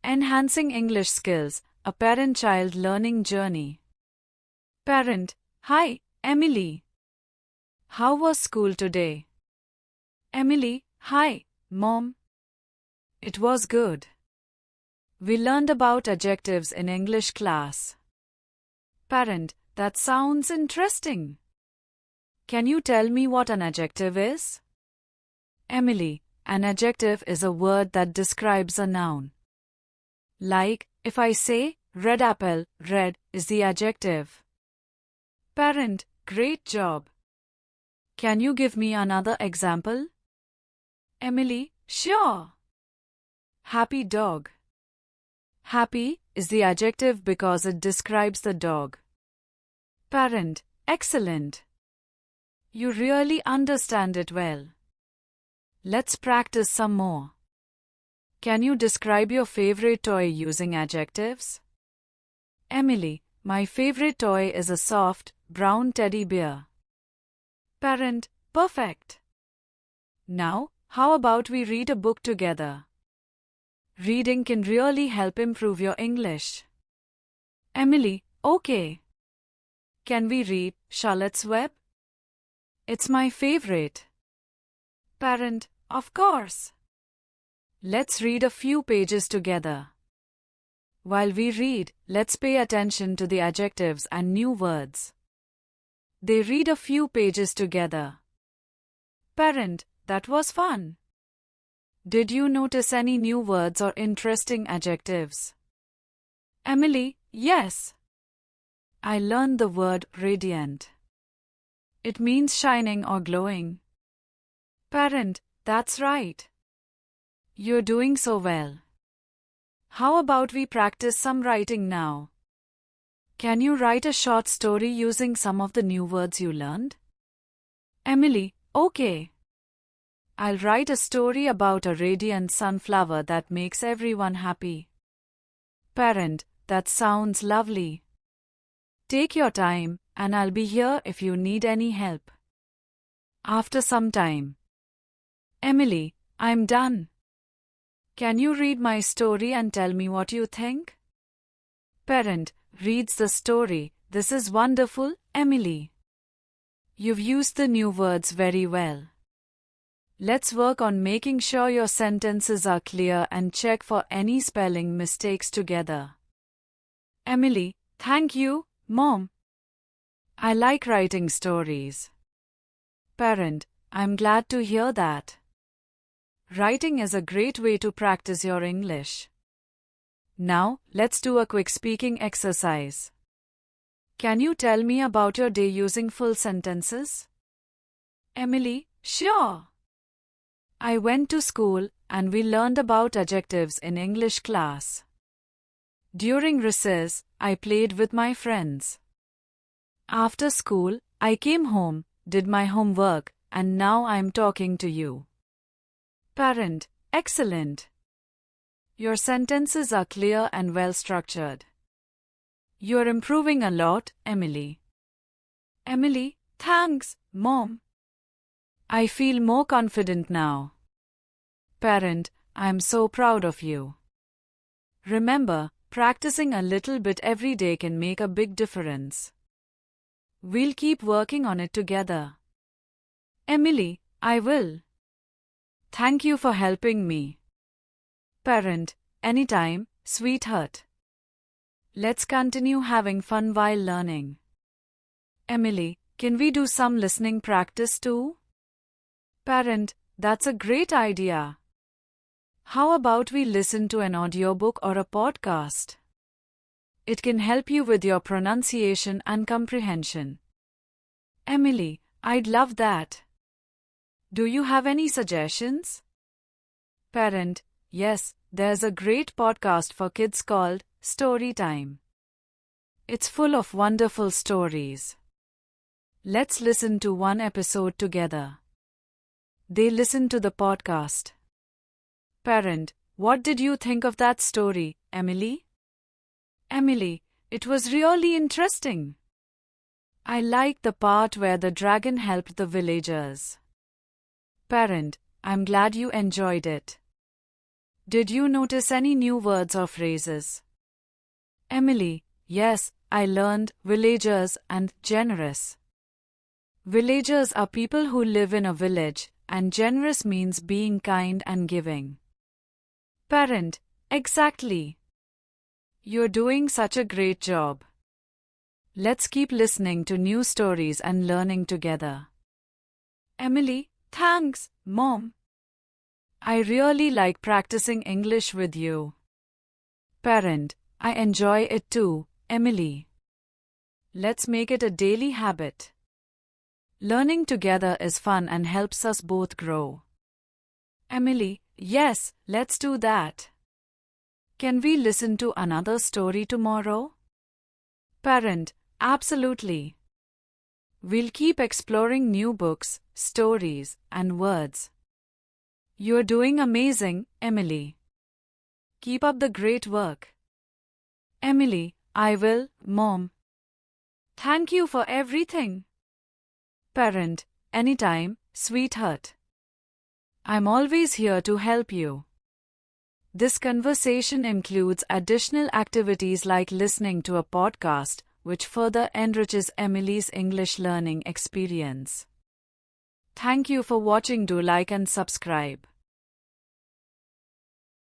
Enhancing English skills, a parent-child learning journey. Parent: Hi, Emily. How was school today? Emily: Hi, Mom. It was good. We learned about adjectives in English class. Parent: That sounds interesting. Can you tell me what an adjective is? Emily: An adjective is a word that describes a noun. Like, if I say, red apple, red is the adjective. Parent: Great job. Can you give me another example? Emily: Sure. Happy dog. Happy is the adjective because it describes the dog. Parent: Excellent. You really understand it well. Let's practice some more. Can you describe your favorite toy using adjectives? Emily: My favorite toy is a soft, brown teddy bear. Parent: Perfect. Now, how about we read a book together? Reading can really help improve your English. Emily: Okay. Can we read Charlotte's Web? It's my favorite. Parent: Of course. Let's read a few pages together. While we read, let's pay attention to the adjectives and new words. They read a few pages together. Parent: That was fun. Did you notice any new words or interesting adjectives? Emily: Yes. I learned the word radiant. It means shining or glowing. Parent: That's right. You're doing so well. How about we practice some writing now? Can you write a short story using some of the new words you learned? Emily: Okay. I'll write a story about a radiant sunflower that makes everyone happy. Parent: That sounds lovely. Take your time, and I'll be here if you need any help. After some time. Emily: I'm done. Can you read my story and tell me what you think? Parent reads the story. This is wonderful, Emily. You've used the new words very well. Let's work on making sure your sentences are clear and check for any spelling mistakes together. Emily: Thank you, Mom. I like writing stories. Parent: I'm glad to hear that. Writing is a great way to practice your English. Now, let's do a quick speaking exercise. Can you tell me about your day using full sentences? Emily: Sure. I went to school and we learned about adjectives in English class. During recess, I played with my friends. After school, I came home, did my homework, and now I'm talking to you. Parent: Excellent. Your sentences are clear and well structured. You're improving a lot, Emily. Emily: Thanks, Mom. I feel more confident now. Parent: I'm so proud of you. Remember, practicing a little bit every day can make a big difference. We'll keep working on it together. Emily: I will. Thank you for helping me. Parent: Anytime, sweetheart. Let's continue having fun while learning. Emily: Can we do some listening practice too? Parent: That's a great idea. How about we listen to an audiobook or a podcast? It can help you with your pronunciation and comprehension. Emily: I'd love that. Do you have any suggestions? Parent: Yes, there's a great podcast for kids called Story Time. It's full of wonderful stories. Let's listen to one episode together. They listen to the podcast. Parent: What did you think of that story, Emily? Emily: It was really interesting. I liked the part where the dragon helped the villagers. Parent: I'm glad you enjoyed it. Did you notice any new words or phrases? Emily: Yes, I learned villagers and generous. Villagers are people who live in a village, and generous means being kind and giving. Parent: Exactly. You're doing such a great job. Let's keep listening to new stories and learning together. Emily: Thanks, Mom. I really like practicing English with you. Parent: I enjoy it too, Emily. Let's make it a daily habit. Learning together is fun and helps us both grow. Emily: Yes, let's do that. Can we listen to another story tomorrow? Parent: Absolutely. We'll keep exploring new books, stories, and words. You're doing amazing, Emily. Keep up the great work. Emily: I will, Mom. Thank you for everything. Parent: Anytime, sweetheart. I'm always here to help you. This conversation includes additional activities like listening to a podcast, which further enriches Emily's English learning experience. Thank you for watching. Do like and subscribe.